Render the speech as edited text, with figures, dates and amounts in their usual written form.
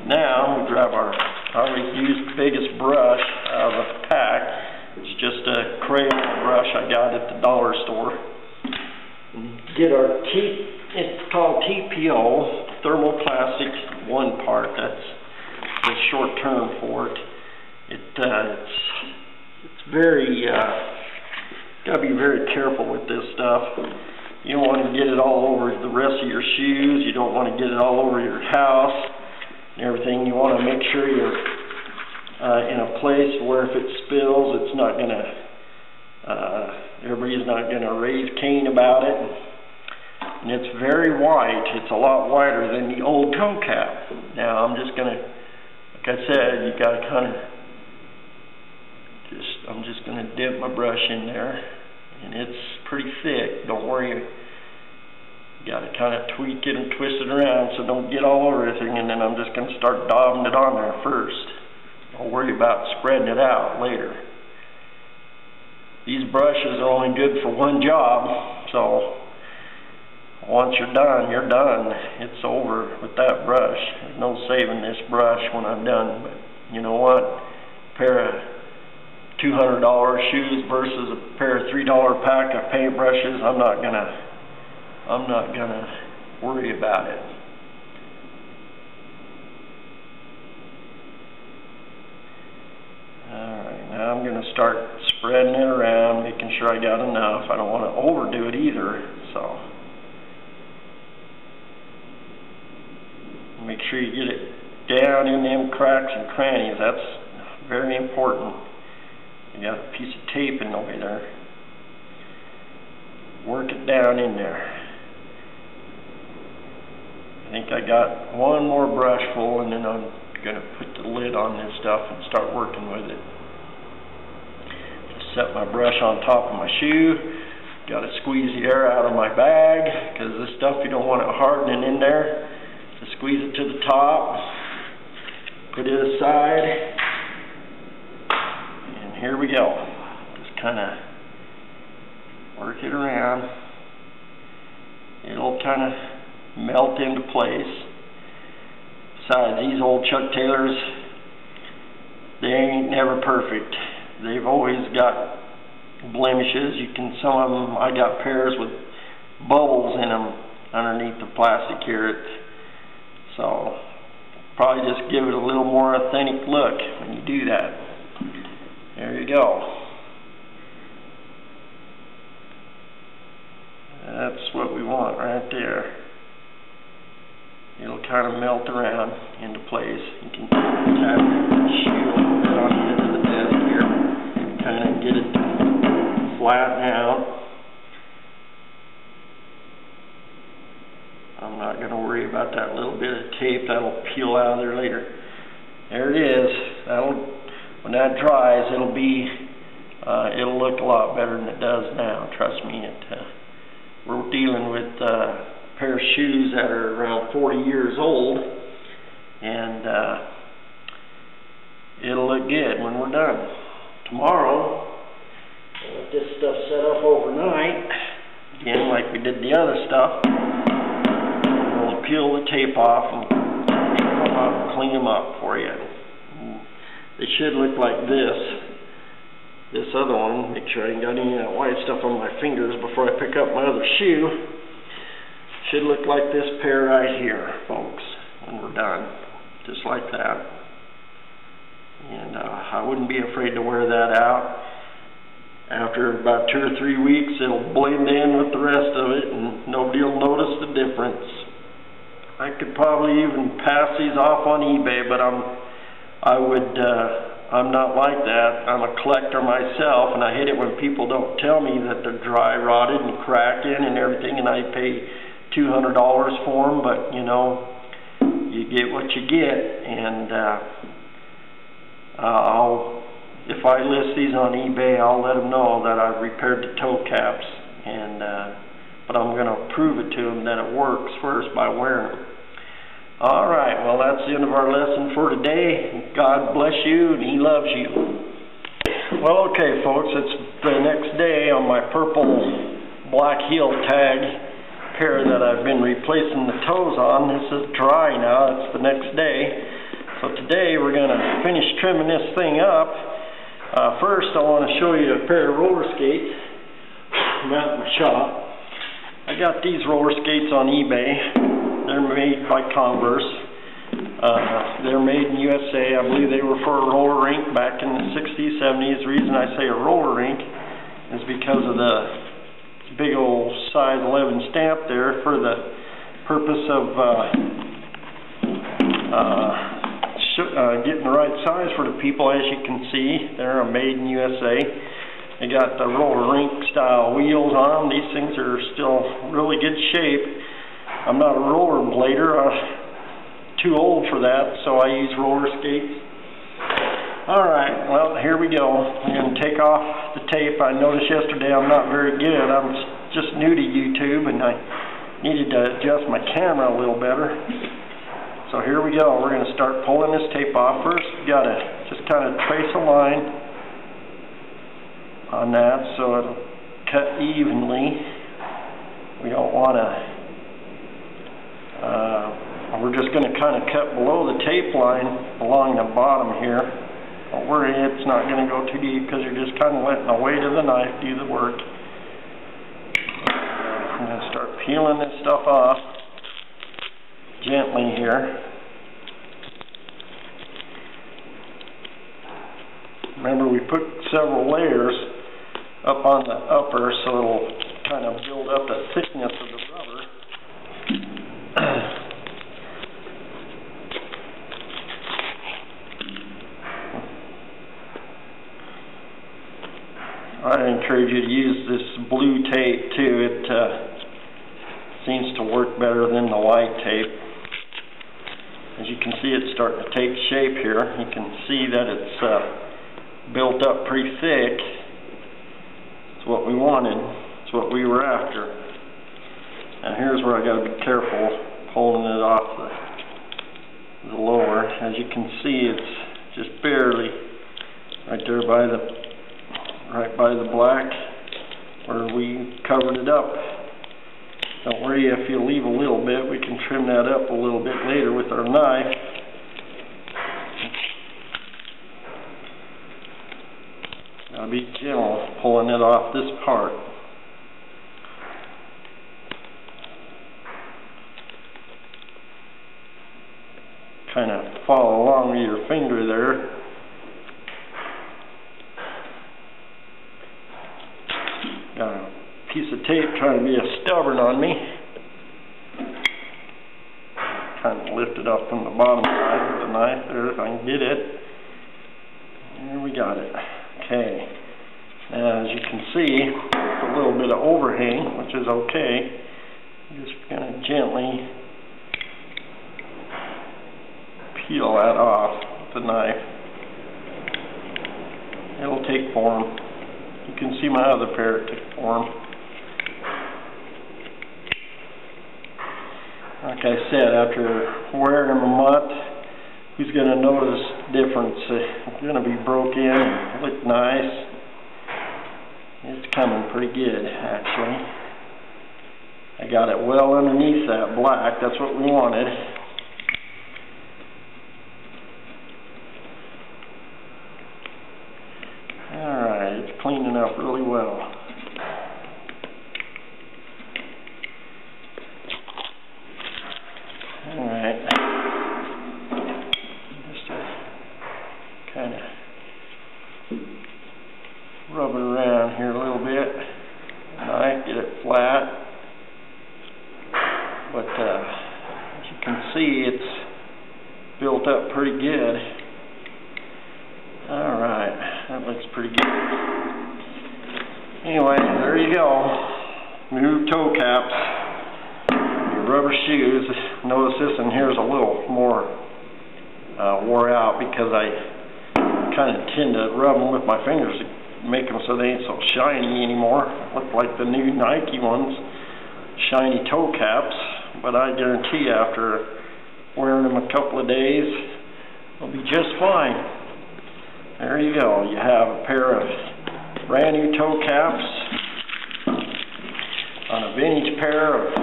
now we grab our, I always use the biggest brush out of the pack. It's just a crayon brush I got at the dollar store. And get our it's called TPO, thermoplastic 1 part. That's the short term for it. It's very, gotta be very careful with this stuff. You don't want to get it all over the rest of your shoes. You don't want to get it all over your house and everything. You want to make sure you're in a place where if it spills, it's not going to, everybody's not going to raise Cain about it. And it's very white. It's a lot whiter than the old toe cap. Now I'm just going to, like I said, you got to kind of I'm just going to dip my brush in there, and it's pretty thick. Don't worry, you got to kind of tweak it and twist it around so don't get all over everything, and then I'm just going to start daubing it on there first. Don't worry about spreading it out later. These brushes are only good for one job, so once you're done, you're done. It's over with that brush. There's no saving this brush when I'm done. But you know what? A pair of $200 shoes versus a pair of $3 pack of paintbrushes, I'm not gonna worry about it. Alright, now I'm gonna start spreading it around, making sure I got enough. I don't want to overdo it either, so make sure you get it down in them cracks and crannies. That's very important. You got a piece of tape in the way there. Work it down in there. I think I got one more brush full, and then I'm going to put the lid on this stuff and start working with it. Just set my brush on top of my shoe. Got to squeeze the air out of my bag, because this stuff, you don't want it hardening in there. Just squeeze it to the top. Put it aside. Here we go. Just kind of work it around. It'll kind of melt into place. Besides, these old Chuck Taylors, they ain't never perfect. They've always got blemishes. Some of them, I got pairs with bubbles in them underneath the plastic here. So probably just give it a little more authentic look when you do that. There you go. That's what we want right there. It'll kind of melt around into place. You can tap the shoe a little bit on the end of the desk here. Kind of get it to flatten out. I'm not going to worry about that little bit of tape. That'll peel out of there later. There it is. When that dries, it'll look a lot better than it does now. Trust me. We're dealing with a pair of shoes that are around 40 years old, and it'll look good when we're done. Tomorrow, we'll let this stuff set up overnight, again like we did the other stuff. We'll peel the tape off and come out and clean them up for you. They should look like this. This other one, make sure I ain't got any of that white stuff on my fingers before I pick up my other shoe. Should look like this pair right here, folks, when we're done. Just like that. And I wouldn't be afraid to wear that out. After about 2 or 3 weeks, it'll blend in with the rest of it, and nobody will notice the difference. I could probably even pass these off on eBay, but I'm not like that. I'm a collector myself, and I hate it when people don't tell me that they're dry rotted and cracking and everything, and I pay $200 for them. But you know, you get what you get, and if I list these on eBay, I'll let them know that I've repaired the toe caps, and but I'm going to prove it to them that it works first by wearing them. Alright, well that's the end of our lesson for today. God bless you and He loves you. Well, okay folks, it's the next day on my purple black heel tag pair that I've been replacing the toes on. This is dry now. It's the next day. finished trimming this thing up, first I want to show you a pair of roller skates from out in my shop. I got these roller skates on eBay. They're made by Converse. They're made in USA. I believe they were for a roller rink back in the 60s, 70s. The reason I say a roller rink is because of the big old size 11 stamp there for the purpose of getting the right size for the people. As you can see, they're made in USA. They got the roller rink style wheels on them. These things are still really good shape. I'm not a roller blader. I'm too old for that, so I use roller skates. Alright, well, here we go. I'm going to take off the tape. I noticed yesterday I'm not very good. I'm just new to YouTube, and I needed to adjust my camera a little better. So here we go. We're going to start pulling this tape off. First, you got to just kind of trace a line on that so it'll cut evenly. We don't want to, we're just going to kind of cut below the tape line along the bottom here. Don't worry, it's not going to go too deep because you're just kind of letting the weight of the knife do the work. I'm going to start peeling this stuff off gently here. Remember, we put several layers up on the upper so it'll kind of build up the thickness of the rubber. I encourage you to use this blue tape too. It seems to work better than the white tape. As you can see, it's starting to take shape here. You can see that it's built up pretty thick. It's what we wanted. It's what we were after. Now here's where I got to be careful pulling it off the lower. As you can see, it's just barely right there by the black where we covered it up. Don't worry, if you leave a little bit, we can trim that up a little bit later with our knife. Now be gentle pulling it off this part. Kind of follow along with your finger there. Got a piece of tape trying to be stubborn on me. Kind of lift it up from the bottom side with the knife there if I can get it. There we got it. Okay. Now as you can see, a little bit of overhang, which is okay. I'm just going to gently peel that off with the knife. It'll take form. You can see my other pair it took form. Like I said, after wearing them a month, who's going to notice difference? It's going to be broke in and look nice. It's coming pretty good, actually. I got it well underneath that black. That's what we wanted. Alright, it's cleaning up really well. Alright. Just kind of rub it around here a little bit. Alright, get it flat. But as you can see, it's built up pretty good. Alright, that looks pretty good. Anyway, there you go. New toe caps. Your rubber shoes. Notice this in here is a little more wore out because I kind of tend to rub them with my fingers to make them so they ain't so shiny anymore. Look like the new Nike ones. Shiny toe caps. But I guarantee after wearing them a couple of days, they'll be just fine. There you go. You have a pair of brand new toe caps on a vintage pair of